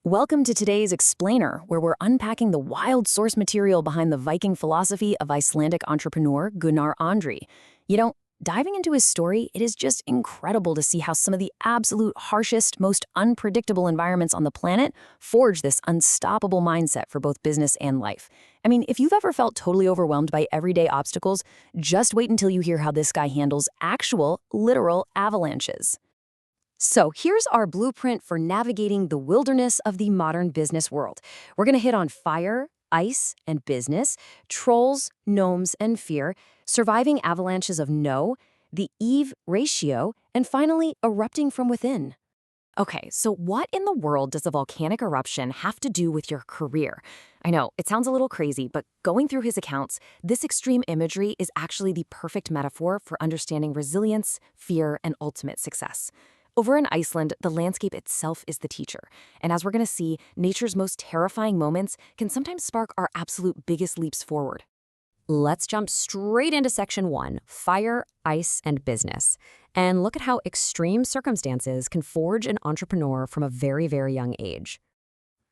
Welcome to today's Explainer, where we're unpacking the wild source material behind the Viking philosophy of Icelandic entrepreneur Gunnar Andri. Diving into his story, it is just incredible to see how some of the absolute harshest, most unpredictable environments on the planet forge this unstoppable mindset for both business and life. I mean, if you've ever felt totally overwhelmed by everyday obstacles, just wait until you hear how this guy handles actual, literal avalanches. So here's our blueprint for navigating the wilderness of the modern business world. We're going to hit on fire, ice, and business, trolls, gnomes, and fear, surviving avalanches of no, the Eve ratio, and finally, erupting from within. Okay, so what in the world does a volcanic eruption have to do with your career? I know, it sounds a little crazy, but going through his accounts, this extreme imagery is actually the perfect metaphor for understanding resilience, fear, and ultimate success. Over in Iceland, the landscape itself is the teacher. And as we're going to see, nature's most terrifying moments can sometimes spark our absolute biggest leaps forward. Let's jump straight into section 1, fire, ice, and business. And look at how extreme circumstances can forge an entrepreneur from a very, very young age.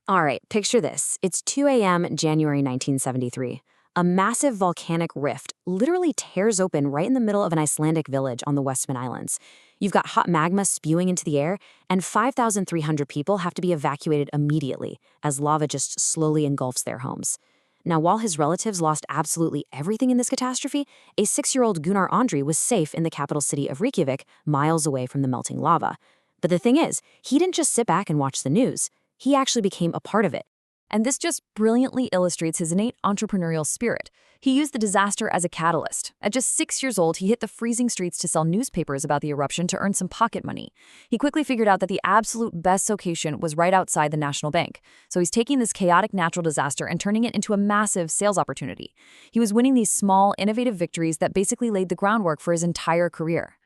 All right, picture this. It's 2 a.m., January 1973. A massive volcanic rift literally tears open right in the middle of an Icelandic village on the Westman Islands. You've got hot magma spewing into the air, and 5,300 people have to be evacuated immediately as lava just slowly engulfs their homes. Now, while his relatives lost absolutely everything in this catastrophe, a 6-year-old Gunnar Andri was safe in the capital city of Reykjavík, miles away from the melting lava. But the thing is, he didn't just sit back and watch the news. He actually became a part of it. And this just brilliantly illustrates his innate entrepreneurial spirit. He used the disaster as a catalyst. At just 6 years old, he hit the freezing streets to sell newspapers about the eruption to earn some pocket money. He quickly figured out that the absolute best location was right outside the National Bank. So he's taking this chaotic natural disaster and turning it into a massive sales opportunity. He was winning these small, innovative victories that basically laid the groundwork for his entire career.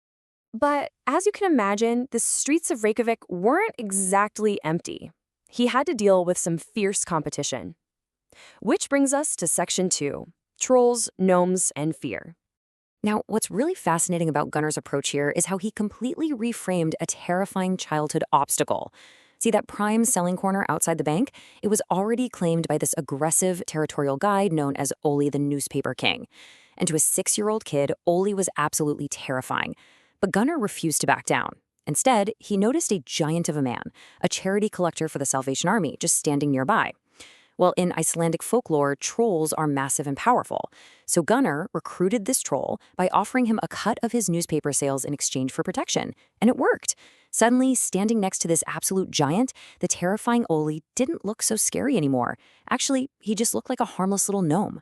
But as you can imagine, the streets of Reykjavík weren't exactly empty. He had to deal with some fierce competition. Which brings us to section 2, trolls, gnomes, and fear. Now, what's really fascinating about Gunnar's approach here is how he completely reframed a terrifying childhood obstacle. See that prime selling corner outside the bank? It was already claimed by this aggressive territorial guide known as Oli the Newspaper King. And to a 6-year-old kid, Oli was absolutely terrifying. But Gunnar refused to back down. Instead, he noticed a giant of a man, a charity collector for the Salvation Army, just standing nearby. Well, in Icelandic folklore, trolls are massive and powerful. So Gunnar recruited this troll by offering him a cut of his newspaper sales in exchange for protection. And it worked. Suddenly, standing next to this absolute giant, the terrifying Oli didn't look so scary anymore. Actually, he just looked like a harmless little gnome.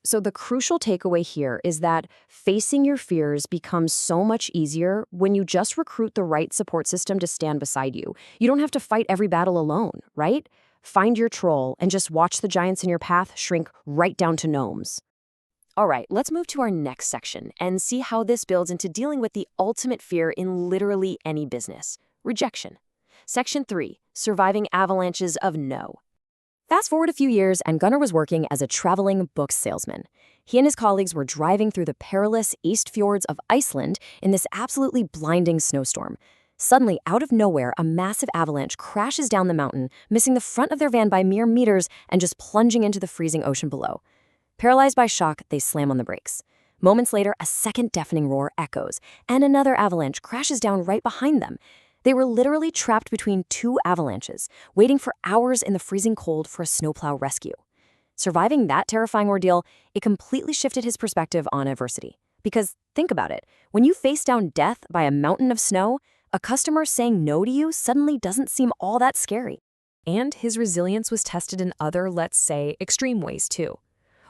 So the crucial takeaway here is that facing your fears becomes so much easier when you just recruit the right support system to stand beside you. You don't have to fight every battle alone, right? Find your troll and just watch the giants in your path shrink right down to gnomes. All right, let's move to our next section and see how this builds into dealing with the ultimate fear in literally any business: rejection. Section 3, surviving avalanches of no. Fast forward a few years, and Gunnar was working as a traveling book salesman. He and his colleagues were driving through the perilous East Fjords of Iceland in this absolutely blinding snowstorm. Suddenly, out of nowhere, a massive avalanche crashes down the mountain, missing the front of their van by mere meters and just plunging into the freezing ocean below. Paralyzed by shock, they slam on the brakes. Moments later, a second deafening roar echoes, and another avalanche crashes down right behind them. They were literally trapped between 2 avalanches, waiting for hours in the freezing cold for a snowplow rescue. Surviving that terrifying ordeal, it completely shifted his perspective on adversity. Because think about it, when you face down death by a mountain of snow, a customer saying no to you suddenly doesn't seem all that scary. And his resilience was tested in other, let's say, extreme ways too.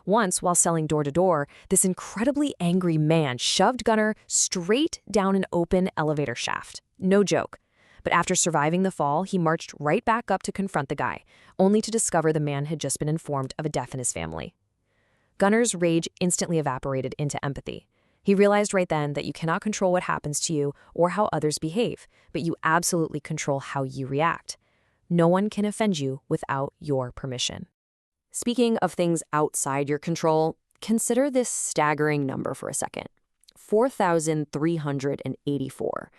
Once, while selling door-to-door, this incredibly angry man shoved Gunnar straight down an open elevator shaft. No joke. But after surviving the fall, he marched right back up to confront the guy, only to discover the man had just been informed of a death in his family. Gunnar's rage instantly evaporated into empathy. He realized right then that you cannot control what happens to you or how others behave, but you absolutely control how you react. No one can offend you without your permission. Speaking of things outside your control, consider this staggering number for a second: 4,384.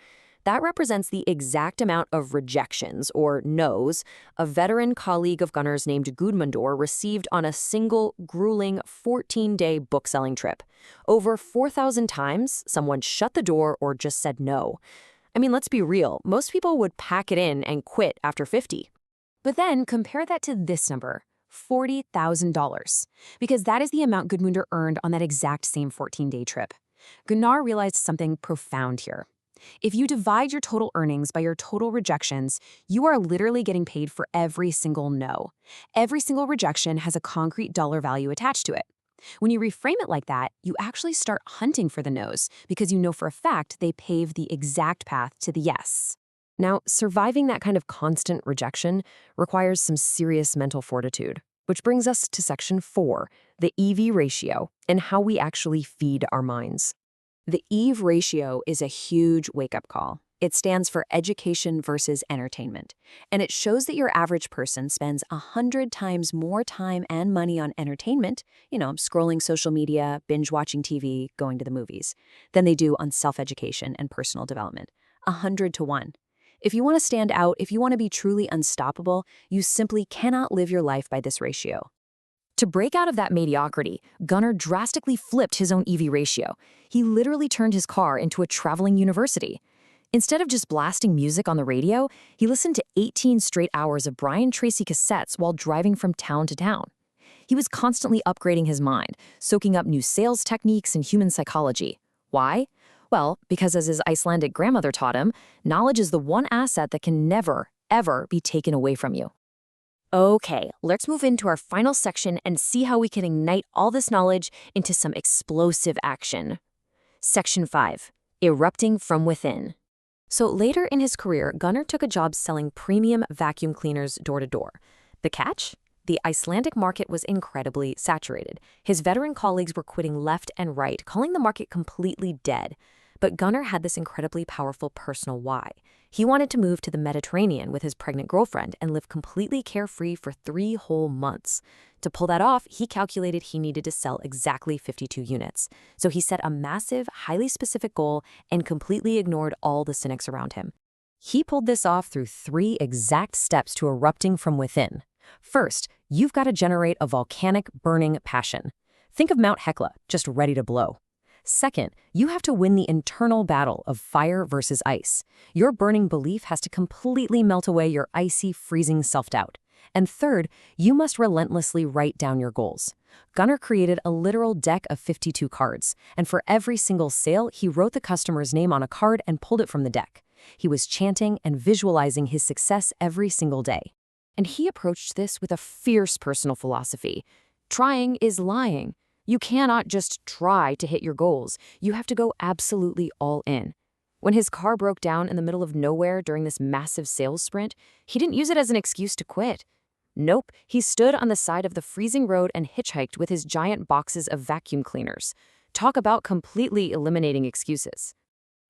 That represents the exact amount of rejections, or no's, a veteran colleague of Gunnar's named Gudmundur received on a single, grueling 14-day book-selling trip. Over 4,000 times, someone shut the door or just said no. I mean, let's be real, most people would pack it in and quit after 50. But then compare that to this number, $40,000, because that is the amount Gudmundur earned on that exact same 14-day trip. Gunnar realized something profound here. If you divide your total earnings by your total rejections, you are literally getting paid for every single no. Every single rejection has a concrete dollar value attached to it. When you reframe it like that, you actually start hunting for the no's because you know for a fact they pave the exact path to the yes. Now, surviving that kind of constant rejection requires some serious mental fortitude, which brings us to section 4, the EV ratio, and how we actually feed our minds. The EVE ratio is a huge wake-up call. It stands for education versus entertainment, and it shows that your average person spends 100 times more time and money on entertainment, scrolling social media, binge-watching TV, going to the movies, than they do on self-education and personal development. 100 to 1. If you want to stand out, if you want to be truly unstoppable, you simply cannot live your life by this ratio. To break out of that mediocrity, Gunnar drastically flipped his own EV ratio. He literally turned his car into a traveling university. Instead of just blasting music on the radio, he listened to 18 straight hours of Brian Tracy cassettes while driving from town to town. He was constantly upgrading his mind, soaking up new sales techniques and human psychology. Why? Well, because as his Icelandic grandmother taught him, knowledge is the one asset that can never, ever be taken away from you. Okay, let's move into our final section and see how we can ignite all this knowledge into some explosive action. Section 5, erupting from within. So later in his career, Gunnar took a job selling premium vacuum cleaners door to door. The catch? The Icelandic market was incredibly saturated. His veteran colleagues were quitting left and right, calling the market completely dead. But Gunnar had this incredibly powerful personal why. He wanted to move to the Mediterranean with his pregnant girlfriend and live completely carefree for 3 whole months. To pull that off, he calculated he needed to sell exactly 52 units. So he set a massive, highly specific goal and completely ignored all the cynics around him. He pulled this off through 3 exact steps to erupting from within. First, you've got to generate a volcanic, burning passion. Think of Mount Hekla, just ready to blow. Second, you have to win the internal battle of fire versus ice. Your burning belief has to completely melt away your icy, freezing self-doubt. And third, you must relentlessly write down your goals. Gunnar created a literal deck of 52 cards, and for every single sale, he wrote the customer's name on a card and pulled it from the deck. He was chanting and visualizing his success every single day. And he approached this with a fierce personal philosophy. Trying is lying. You cannot just try to hit your goals. You have to go absolutely all in. When his car broke down in the middle of nowhere during this massive sales sprint, he didn't use it as an excuse to quit. Nope, he stood on the side of the freezing road and hitchhiked with his giant boxes of vacuum cleaners. Talk about completely eliminating excuses.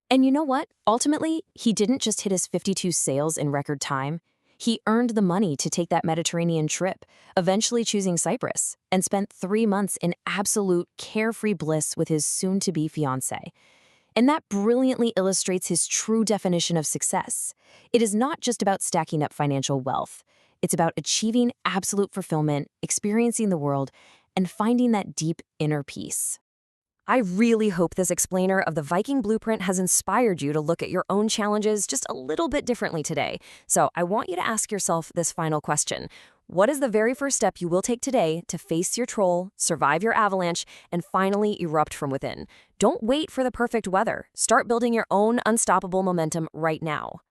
And you know what? Ultimately, he didn't just hit his 52 sales in record time. He earned the money to take that Mediterranean trip, eventually choosing Cyprus, and spent 3 months in absolute carefree bliss with his soon-to-be fiancée. And that brilliantly illustrates his true definition of success. It is not just about stacking up financial wealth. It's about achieving absolute fulfillment, experiencing the world, and finding that deep inner peace. I really hope this explainer of the Viking blueprint has inspired you to look at your own challenges just a little bit differently today. So I want you to ask yourself this final question. What is the very first step you will take today to face your troll, survive your avalanche, and finally erupt from within? Don't wait for the perfect weather. Start building your own unstoppable momentum right now.